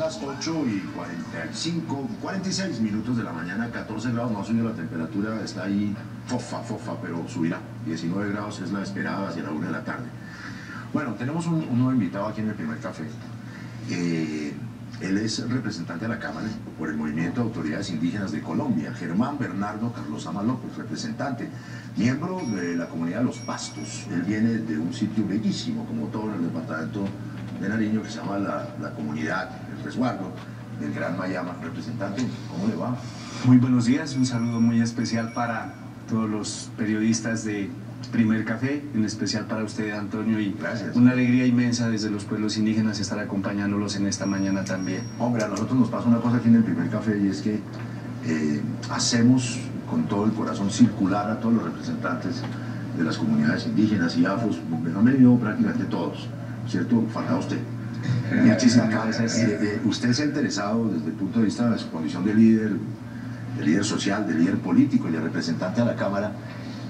las 8:46 de la mañana, 14 grados, no ha subido la temperatura, está ahí fofa, pero subirá. 19 grados es la esperada hacia la 1 de la tarde. Bueno, tenemos un nuevo invitado aquí en el primer café. Él es representante de la Cámara por el Movimiento de Autoridades Indígenas de Colombia, Germán Bernardo Carlosama López, representante, miembro de la comunidad de Los Pastos. Él viene de un sitio bellísimo, como todo en el departamento de Nariño, que se llama la comunidad, el resguardo del Gran Mayama. Representante, ¿cómo le va? Muy buenos días, un saludo muy especial para todos los periodistas de Primer Café, en especial para usted, Antonio, y gracias. Una alegría inmensa desde los pueblos indígenas estar acompañándolos en esta mañana también. Hombre, a nosotros nos pasa una cosa aquí en el Primer Café, y es que hacemos con todo el corazón circular a todos los representantes de las comunidades indígenas y afros. Han venido prácticamente todos, ¿cierto? Falta usted. Muchísimas gracias. Usted se ha interesado desde el punto de vista de su condición de líder social, de líder político y de representante a la Cámara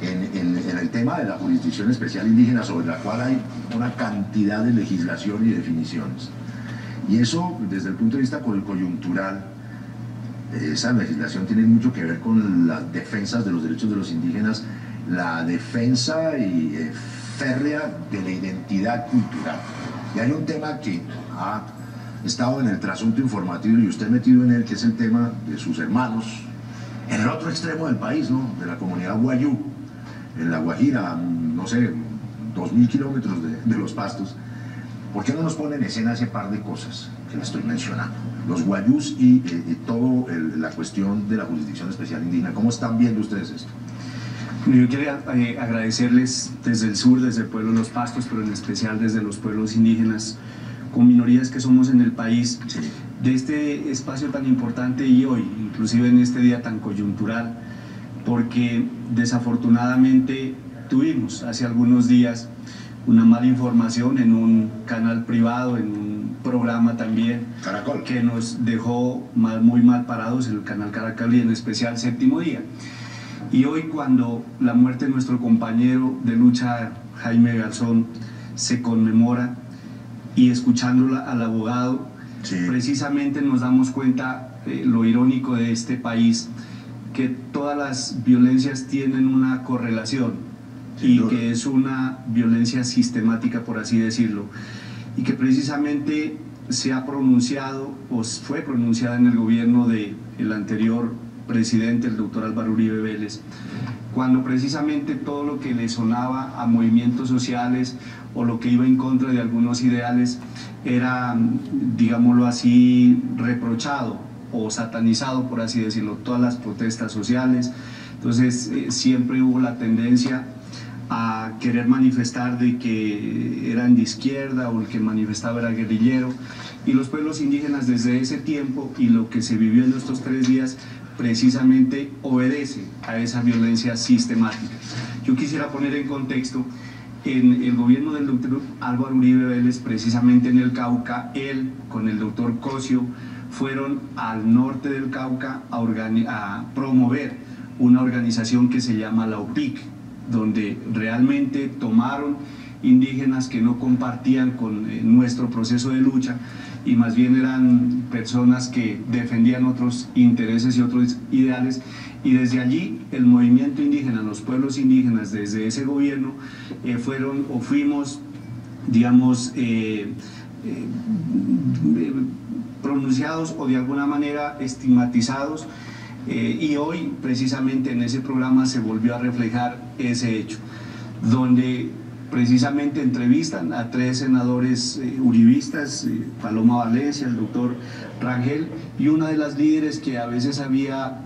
en el tema de la Jurisdicción Especial Indígena, sobre la cual hay una cantidad de legislación y definiciones. Y eso, desde el punto de vista coyuntural, esa legislación tiene mucho que ver con las defensas de los derechos de los indígenas, la defensa férrea de la identidad cultural. Y hay un tema que ha estado en el trasunto informativo y usted metido en él, que es el tema de sus hermanos en el otro extremo del país, ¿no? De la comunidad Wayú, en la Guajira, no sé, 2000 kilómetros de Los Pastos. ¿Por qué no nos ponen en escena ese par de cosas que le estoy mencionando? Los Wayús y toda la cuestión de la Jurisdicción Especial Indígena. ¿Cómo están viendo ustedes esto? Yo quería agradecerles desde el sur, desde el pueblo de Los Pastos, pero en especial desde los pueblos indígenas, con minorías que somos en el país, sí, de este espacio tan importante y hoy, inclusive en este día tan coyuntural, porque desafortunadamente tuvimos hace algunos días una mala información en un canal privado, en un programa también, Caracol, que nos dejó muy mal parados, el canal Caracol, y en especial Séptimo Día. Y hoy, cuando la muerte de nuestro compañero de lucha, Jaime Garzón, se conmemora, y escuchando al abogado, sí, precisamente nos damos cuenta lo irónico de este país, que todas las violencias tienen una correlación, y que es una violencia sistemática, por así decirlo, y que precisamente se ha pronunciado, o fue pronunciada en el gobierno del anterior presidente, el doctor Álvaro Uribe Vélez, cuando precisamente todo lo que le sonaba a movimientos sociales o lo que iba en contra de algunos ideales era, digámoslo así, reprochado o satanizado, por así decirlo, todas las protestas sociales. Entonces siempre hubo la tendencia a querer manifestar de que eran de izquierda, o el que manifestaba era guerrillero, y los pueblos indígenas desde ese tiempo y lo que se vivió en estos 3 días precisamente obedece a esa violencia sistemática. Yo quisiera poner en contexto, en el gobierno del doctor Álvaro Uribe Vélez, precisamente en el Cauca, él con el doctor Cosio fueron al norte del Cauca a promover una organización que se llama la OPIC, donde realmente tomaron indígenas que no compartían con nuestro proceso de lucha, y más bien eran personas que defendían otros intereses y otros ideales, y desde allí el movimiento indígena, los pueblos indígenas, desde ese gobierno fuimos, digamos, pronunciados o de alguna manera estigmatizados, y hoy precisamente en ese programa se volvió a reflejar ese hecho, donde precisamente entrevistan a 3 senadores uribistas, Paloma Valencia, el doctor Rangel, y una de las líderes que a veces había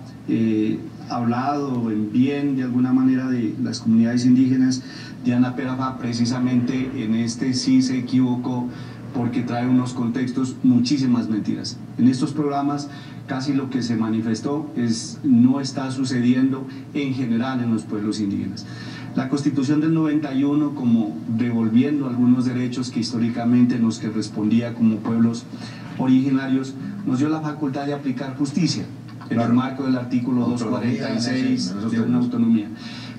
hablado en bien de alguna manera de las comunidades indígenas, Diana Perafa, precisamente en este sí se equivocó, porque trae unos contextos, muchísimas mentiras. En estos programas casi lo que se manifestó no está sucediendo en general en los pueblos indígenas. La Constitución del 91, como devolviendo algunos derechos que históricamente nos correspondía como pueblos originarios, nos dio la facultad de aplicar justicia en el marco del artículo 246 de una autonomía.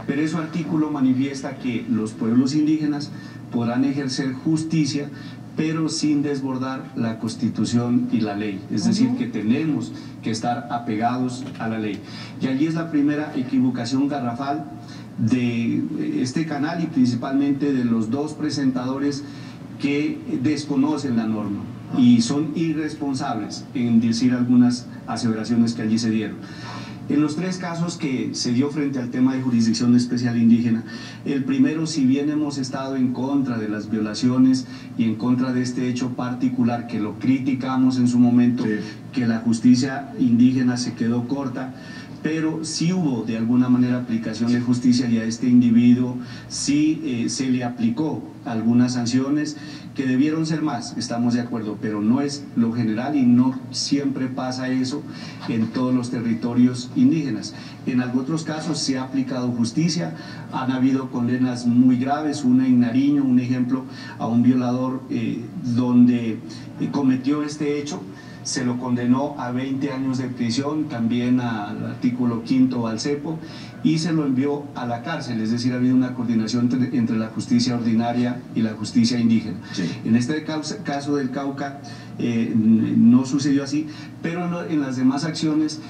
Pero ese artículo manifiesta que los pueblos indígenas podrán ejercer justicia, pero sin desbordar la Constitución y la ley. Es decir, que tenemos que estar apegados a la ley. Y allí es la primera equivocación garrafal de este canal y principalmente de los dos presentadores que desconocen la norma y son irresponsables en decir algunas aseveraciones que allí se dieron. En los tres casos que se dio frente al tema de jurisdicción especial indígena, el primero, si bien hemos estado en contra de las violaciones y en contra de este hecho particular, que lo criticamos en su momento, sí, que la justicia indígena se quedó corta, pero sí hubo de alguna manera aplicación de justicia y a este individuo sí se le aplicó algunas sanciones que debieron ser más, estamos de acuerdo, pero no es lo general y no siempre pasa eso en todos los territorios indígenas. En otros casos se ha aplicado justicia, han habido condenas muy graves, una en Nariño, un ejemplo a un violador donde cometió este hecho, se lo condenó a 20 años de prisión, también al artículo 5 al cepo, y se lo envió a la cárcel, es decir, ha habido una coordinación entre la justicia ordinaria y la justicia indígena. Sí. En este caso del Cauca no sucedió así, pero en las demás acciones,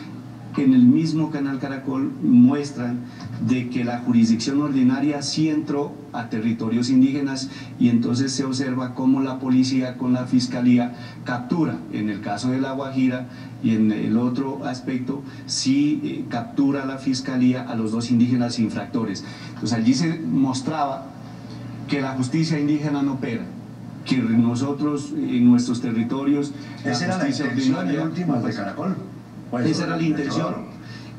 en el mismo canal Caracol muestran de que la jurisdicción ordinaria sí entró a territorios indígenas y entonces se observa cómo la policía con la fiscalía captura, en el caso de La Guajira y en el otro aspecto, sí captura la fiscalía a los dos indígenas infractores. Entonces allí se mostraba que la justicia indígena no opera, que nosotros en nuestros territorios, esa era la intención última de Caracol. Pues esa era la intención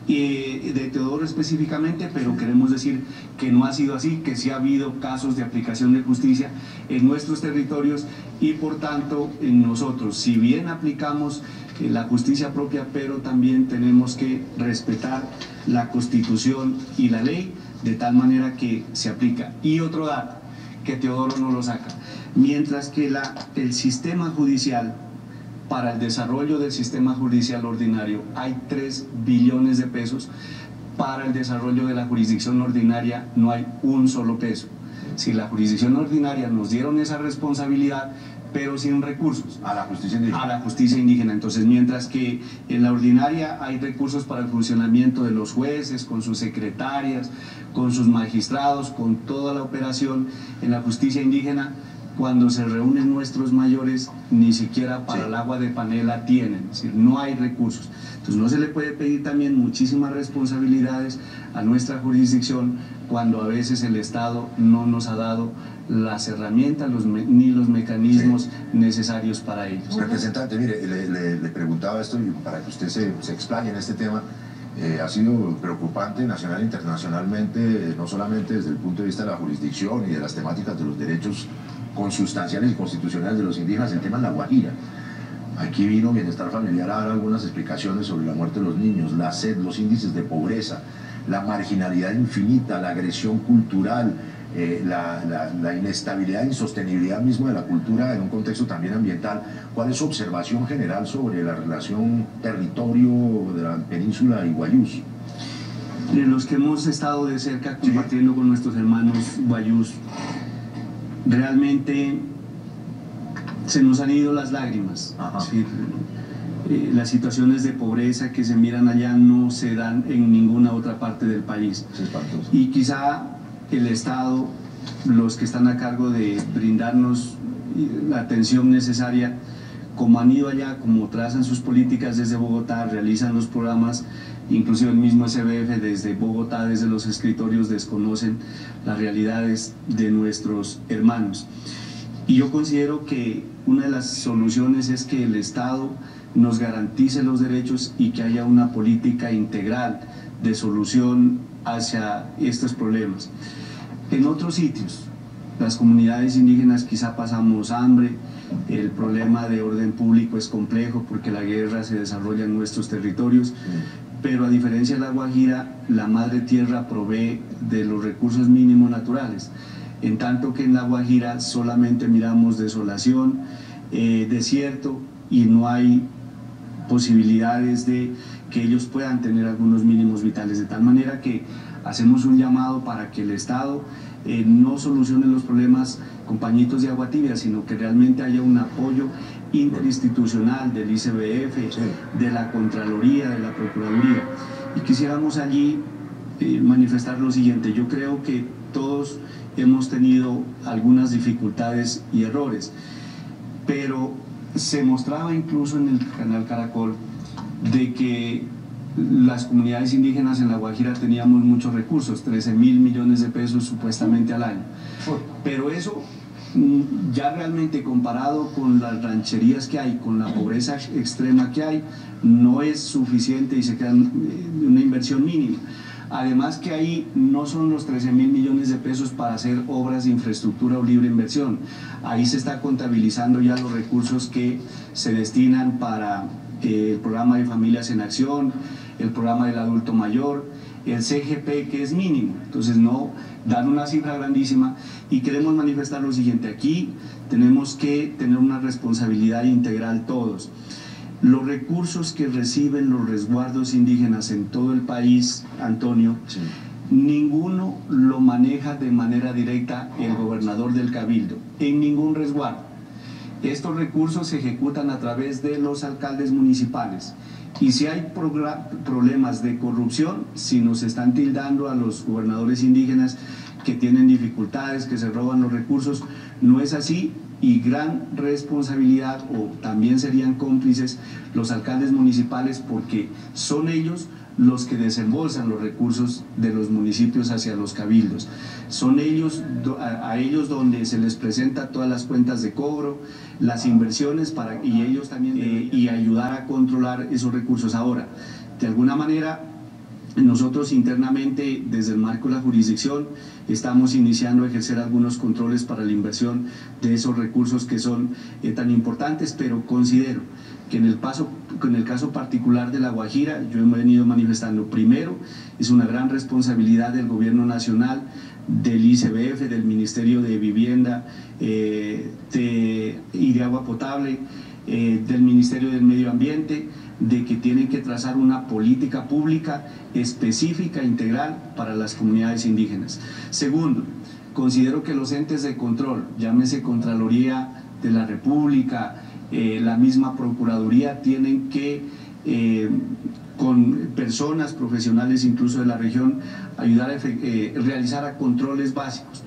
de Teodoro específicamente, pero queremos decir que no ha sido así, que sí ha habido casos de aplicación de justicia en nuestros territorios y por tanto en nosotros, si bien aplicamos la justicia propia, pero también tenemos que respetar la Constitución y la ley de tal manera que se aplica. Y otro dato que Teodoro no lo saca, mientras que el sistema judicial, para el desarrollo del sistema judicial ordinario hay 3 billones de pesos, para el desarrollo de la jurisdicción ordinaria no hay un solo peso. Si la jurisdicción ordinaria nos dieron esa responsabilidad, pero sin recursos. A la justicia indígena. A la justicia indígena. Entonces, mientras que en la ordinaria hay recursos para el funcionamiento de los jueces, con sus secretarias, con sus magistrados, con toda la operación, en la justicia indígena, cuando se reúnen nuestros mayores, ni siquiera para el agua de panela tienen, es decir, no hay recursos. Entonces no se le puede pedir también muchísimas responsabilidades a nuestra jurisdicción cuando a veces el Estado no nos ha dado las herramientas ni los mecanismos necesarios para ellos. Representante, mire, le preguntaba esto y para que usted se explaye en este tema. Ha sido preocupante nacional e internacionalmente, no solamente desde el punto de vista de la jurisdicción y de las temáticas de los derechos consustanciales y constitucionales de los indígenas, el tema de La Guajira. Aquí vino Bienestar Familiar a dar algunas explicaciones sobre la muerte de los niños, la sed, los índices de pobreza, la marginalidad infinita, la agresión cultural, la inestabilidad e insostenibilidad misma de la cultura en un contexto también ambiental. ¿Cuál es su observación general sobre la relación territorio de la península y guayús? De los que hemos estado de cerca compartiendo con nuestros hermanos guayús, realmente se nos han ido las lágrimas. Sí, las situaciones de pobreza que se miran allá no se dan en ninguna otra parte del país. Y quizá el Estado, los que están a cargo de brindarnos la atención necesaria, como han ido allá, como trazan sus políticas desde Bogotá, realizan los programas, inclusive el mismo SBF desde Bogotá, desde los escritorios, desconocen las realidades de nuestros hermanos. Y yo considero que una de las soluciones es que el Estado nos garantice los derechos y que haya una política integral de solución hacia estos problemas. En otros sitios, las comunidades indígenas quizá pasamos hambre, el problema de orden público es complejo porque la guerra se desarrolla en nuestros territorios, pero a diferencia de La Guajira, la madre tierra provee de los recursos mínimos naturales, en tanto que en La Guajira solamente miramos desolación, desierto, y no hay posibilidades de que ellos puedan tener algunos mínimos vitales, de tal manera que hacemos un llamado para que el Estado no solucionen los problemas con pañitos de agua tibia, sino que realmente haya un apoyo interinstitucional del ICBF, de la Contraloría, de la Procuraduría. Y quisiéramos allí manifestar lo siguiente: yo creo que todos hemos tenido algunas dificultades y errores, pero se mostraba incluso en el canal Caracol de que las comunidades indígenas en La Guajira teníamos muchos recursos, 13.000 millones de pesos supuestamente al año, pero eso ya realmente comparado con las rancherías que hay, con la pobreza extrema que hay, no es suficiente y se queda una inversión mínima. Además que ahí no son los 13.000 millones de pesos para hacer obras de infraestructura o libre inversión. Ahí se está contabilizando ya los recursos que se destinan para el programa de Familias en Acción, el programa del adulto mayor, el CGP, que es mínimo. Entonces no dan una cifra grandísima, y queremos manifestar lo siguiente: aquí tenemos que tener una responsabilidad integral todos. Los recursos que reciben los resguardos indígenas en todo el país, Antonio, ninguno lo maneja de manera directa el gobernador del Cabildo, en ningún resguardo. Estos recursos se ejecutan a través de los alcaldes municipales. Y si hay problemas de corrupción, si nos están tildando a los gobernadores indígenas que tienen dificultades, que se roban los recursos, no es así. Y gran responsabilidad, o también serían cómplices los alcaldes municipales, porque son ellos los que desembolsan los recursos de los municipios hacia los cabildos. Son ellos, a ellos donde se les presenta todas las cuentas de cobro, las inversiones, y ellos también y ayudar a controlar esos recursos. Ahora, de alguna manera, nosotros internamente, desde el marco de la jurisdicción, estamos iniciando a ejercer algunos controles para la inversión de esos recursos que son tan importantes, pero considero que en el caso particular de La Guajira, yo he venido manifestando: primero, es una gran responsabilidad del gobierno nacional, del ICBF, del Ministerio de Vivienda y de Agua Potable, del Ministerio del Medio Ambiente, de que tienen que trazar una política pública específica, integral para las comunidades indígenas. Segundo, considero que los entes de control, llámese Contraloría de la República, la misma Procuraduría, tienen que, con personas profesionales incluso de la región, ayudar a realizar controles básicos.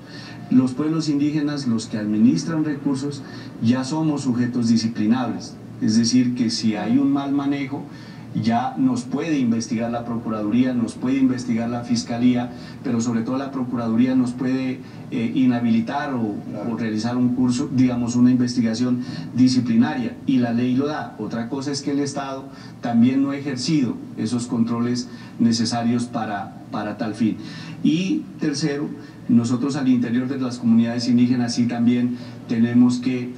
Los pueblos indígenas, los que administran recursos, ya somos sujetos disciplinables. Es decir, que si hay un mal manejo, ya nos puede investigar la Procuraduría, nos puede investigar la Fiscalía, pero sobre todo la Procuraduría nos puede inhabilitar o realizar un curso, digamos, una investigación disciplinaria, y la ley lo da. Otra cosa es que el Estado también no ha ejercido esos controles necesarios para tal fin. Y tercero, nosotros al interior de las comunidades indígenas sí también tenemos que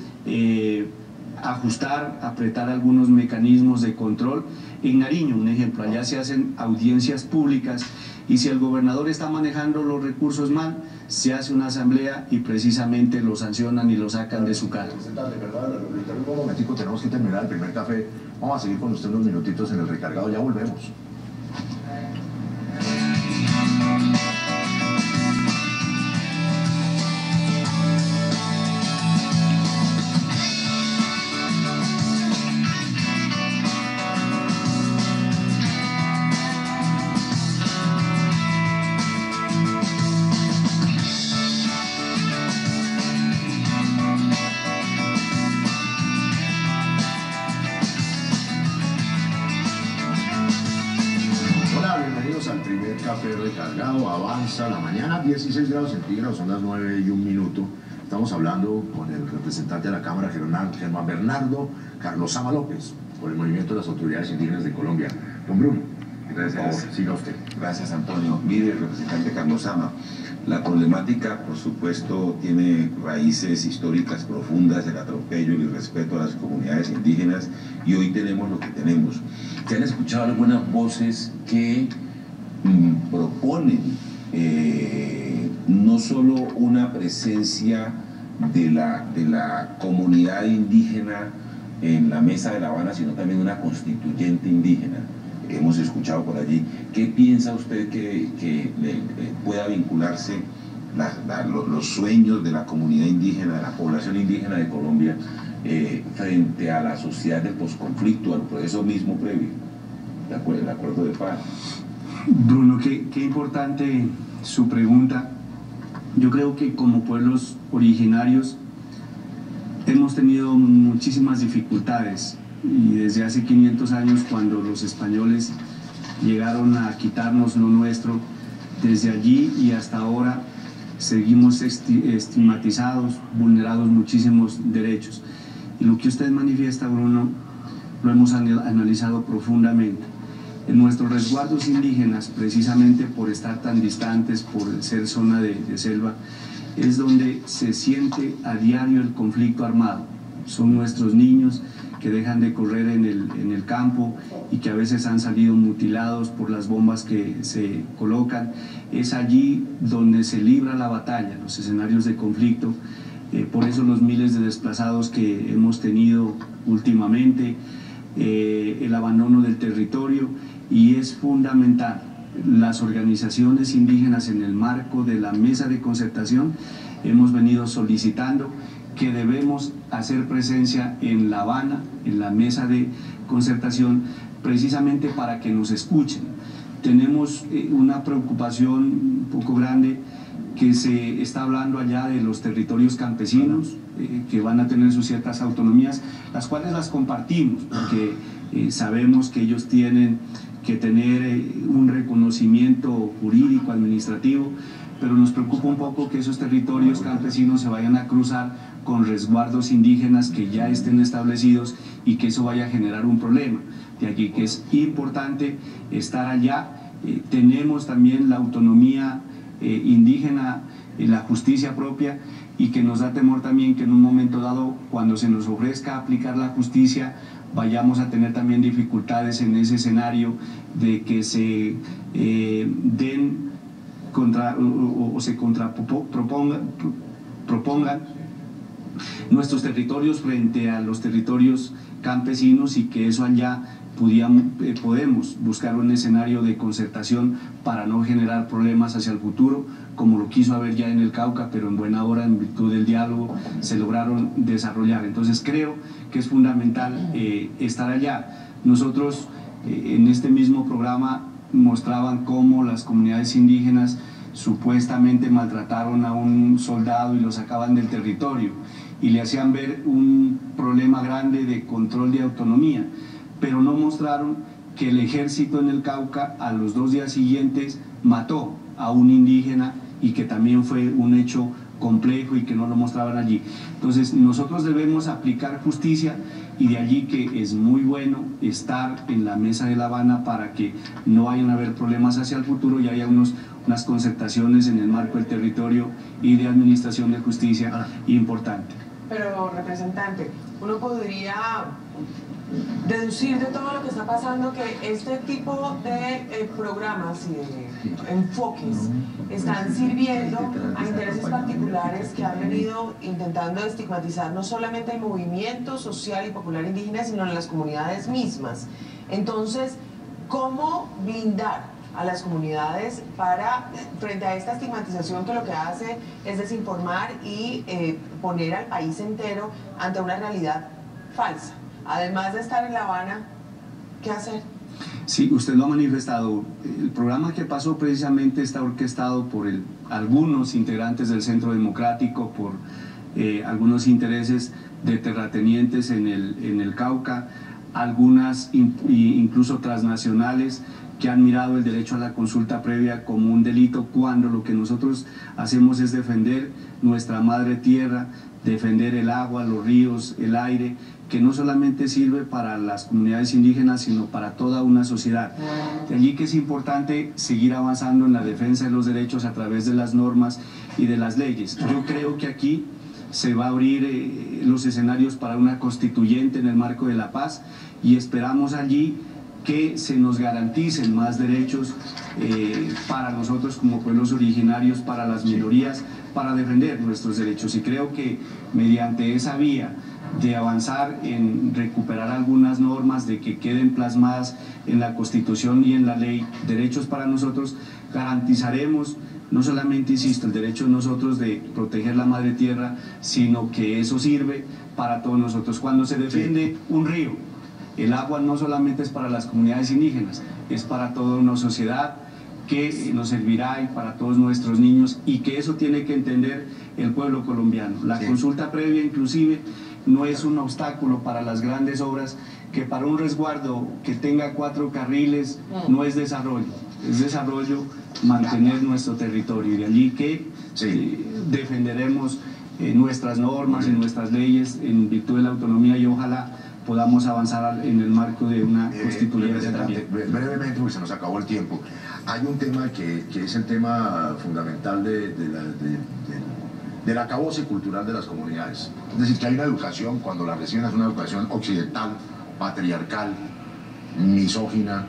ajustar, apretar algunos mecanismos de control. En Nariño, un ejemplo, allá se hacen audiencias públicas, y si el gobernador está manejando los recursos mal, se hace una asamblea y precisamente lo sancionan y lo sacan de su cargo. Un momentico, tenemos que terminar el primer café. Vamos a seguir con usted unos minutitos en el recargado, ya volvemos. Café recargado, avanza la mañana, 16 grados centígrados, son las 9:01. Estamos hablando con el representante de la Cámara, Germán Bernardo Carlosama López, por el movimiento de las autoridades indígenas de Colombia. Don Bruno, gracias. Por favor, siga usted. Gracias, Antonio. Mire, representante Carlosama, la problemática, por supuesto, tiene raíces históricas profundas, el atropello y el irrespeto a las comunidades indígenas, y hoy tenemos lo que tenemos. ¿Se han escuchado algunas voces que proponen no solo una presencia de la comunidad indígena en la mesa de La Habana, sino también una constituyente indígena? Hemos escuchado por allí. ¿Qué piensa usted que pueda vincularse los sueños de la comunidad indígena, de la población indígena de Colombia, frente a la sociedad del posconflicto, al proceso mismo previo, el acuerdo de paz. Bruno, qué importante su pregunta. Yo creo que como pueblos originarios hemos tenido muchísimas dificultades, y desde hace 500 años, cuando los españoles llegaron a quitarnos lo nuestro, desde allí y hasta ahora seguimos estigmatizados, vulnerados muchísimos derechos. Y lo que usted manifiesta, Bruno, lo hemos analizado profundamente. En nuestros resguardos indígenas, precisamente por estar tan distantes, por ser zona de selva, es donde se siente a diario el conflicto armado. Son nuestros niños que dejan de correr en el campo y que a veces han salido mutilados por las bombas que se colocan. Es allí donde se libra la batalla, los escenarios de conflicto. Por eso los miles de desplazados que hemos tenido últimamente, el abandono del territorio, y es fundamental. Las organizaciones indígenas, en el marco de la mesa de concertación, hemos venido solicitando que debemos hacer presencia en La Habana, en la mesa de concertación, precisamente para que nos escuchen. Tenemos una preocupación un poco grande, que se está hablando allá de los territorios campesinos, que van a tener sus ciertas autonomías, las cuales las compartimos, porque sabemos que ellos tienen que tener un reconocimiento jurídico, administrativo, pero nos preocupa un poco que esos territorios campesinos se vayan a cruzar con resguardos indígenas que ya estén establecidos y que eso vaya a generar un problema. De aquí que es importante estar allá. Tenemos también la autonomía indígena, la justicia propia, y que nos da temor también que en un momento dado, cuando se nos ofrezca aplicar la justicia, vayamos a tener también dificultades en ese escenario de que se den contra o se propongan nuestros territorios frente a los territorios campesinos, y que eso allá podemos buscar un escenario de concertación para no generar problemas hacia el futuro, como lo quiso haber ya en el Cauca, pero en buena hora, en virtud del diálogo, se lograron desarrollar. Entonces creo que es fundamental estar allá. Nosotros en este mismo programa mostraban cómo las comunidades indígenas supuestamente maltrataron a un soldado y lo sacaban del territorio, y le hacían ver un problema grande de control de autonomía, pero no mostraron que el ejército en el Cauca a los 2 días siguientes mató a un indígena, y que también fue un hecho complejo y que no lo mostraban allí. Entonces nosotros debemos aplicar justicia, y de allí que es muy bueno estar en la mesa de La Habana para que no vayan a haber problemas hacia el futuro y haya unas concertaciones en el marco del territorio y de administración de justicia importante. Pero, representante, uno podría deducir de todo lo que está pasando que este tipo de programas y de enfoques están sirviendo a intereses particulares que han venido intentando estigmatizar no solamente el movimiento social y popular indígena, sino en las comunidades mismas. Entonces, ¿cómo blindar a las comunidades frente a esta estigmatización que lo que hace es desinformar y poner al país entero ante una realidad falsa? Además de estar en La Habana, ¿qué hacer? Sí, usted lo ha manifestado. El programa que pasó precisamente está orquestado por algunos integrantes del Centro Democrático, por algunos intereses de terratenientes en el Cauca, algunas incluso transnacionales, que han mirado el derecho a la consulta previa como un delito, cuando lo que nosotros hacemos es defender nuestra madre tierra, defender el agua, los ríos, el aire, que no solamente sirve para las comunidades indígenas, sino para toda una sociedad. De allí que es importante seguir avanzando en la defensa de los derechos a través de las normas y de las leyes. Yo creo que aquí se va a abrir los escenarios para una constituyente en el marco de la paz, y esperamos allí que se nos garanticen más derechos para nosotros como pueblos originarios, para las minorías, para defender nuestros derechos. Y creo que mediante esa vía de avanzar en recuperar algunas normas, de que queden plasmadas en la Constitución y en la ley derechos para nosotros, garantizaremos no solamente, insisto, el derecho de nosotros de proteger la madre tierra, sino que eso sirve para todos nosotros. Cuando se defiende un río, el agua no solamente es para las comunidades indígenas, es para toda una sociedad que nos servirá y para todos nuestros niños, y que eso tiene que entender el pueblo colombiano. La consulta previa inclusive no es un obstáculo para las grandes obras, que para un resguardo que tenga 4 carriles no es desarrollo, es desarrollo mantener nuestro territorio, y de allí que defenderemos nuestras normas y nuestras leyes en virtud de la autonomía, y ojalá podamos avanzar en el marco de una constituyente también. Brevemente, porque se nos acabó el tiempo. Hay un tema que es el tema fundamental del acabose cultural de las comunidades. Es decir, que hay una educación, cuando la reciben, es una educación occidental, patriarcal, misógina,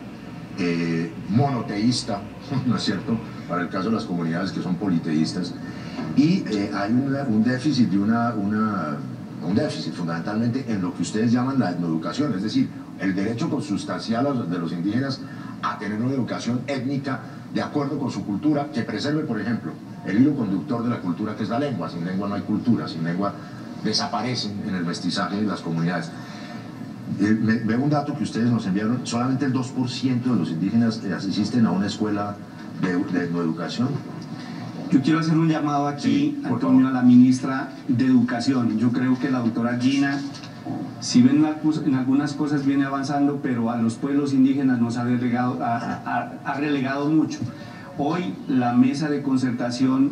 monoteísta, ¿no es cierto?, para el caso de las comunidades que son politeístas, y hay un déficit de un déficit fundamentalmente en lo que ustedes llaman la etnoeducación, es decir, el derecho consustancial de los indígenas a tener una educación étnica de acuerdo con su cultura, que preserve, por ejemplo, el hilo conductor de la cultura, que es la lengua. Sin lengua no hay cultura, sin lengua desaparecen en el mestizaje de las comunidades. Veo un dato que ustedes nos enviaron: solamente el 2% de los indígenas asisten a una escuela de etnoeducación. Yo quiero hacer un llamado aquí, Antonio, a la ministra de Educación. Yo creo que la doctora Gina, si ven en algunas cosas viene avanzando, pero a los pueblos indígenas nos ha relegado mucho. Hoy la mesa de concertación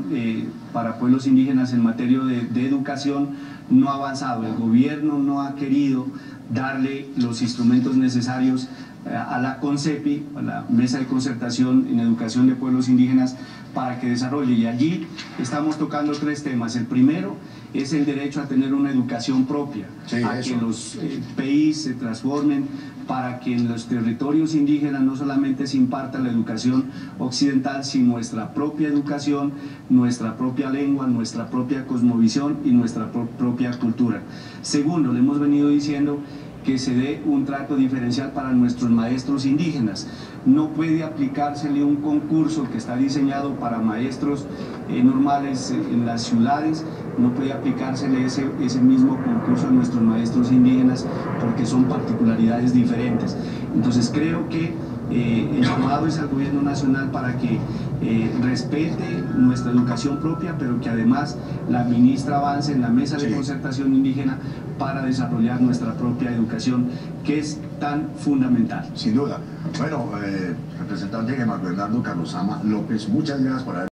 para pueblos indígenas en materia de educación no ha avanzado. El gobierno no ha querido darle los instrumentos necesarios a la CONCEPI, a la mesa de concertación en educación de pueblos indígenas, para que desarrolle. Y allí estamos tocando 3 temas. El primero es el derecho a tener una educación propia, que los PEI se transformen, para que en los territorios indígenas no solamente se imparta la educación occidental, sino nuestra propia educación, nuestra propia lengua, nuestra propia cosmovisión y nuestra propia cultura. Segundo, le hemos venido diciendo que se dé un trato diferencial para nuestros maestros indígenas. No puede aplicársele un concurso que está diseñado para maestros normales en las ciudades, no puede aplicársele ese mismo concurso a nuestros maestros indígenas, porque son particularidades diferentes. Entonces creo que el llamado es al gobierno nacional para que respete nuestra educación propia, pero que además la ministra avance en la mesa de concertación indígena para desarrollar nuestra propia educación, que es tan fundamental. Sin duda. Bueno, representante Germán Bernardo Carlosama López, muchas gracias por haber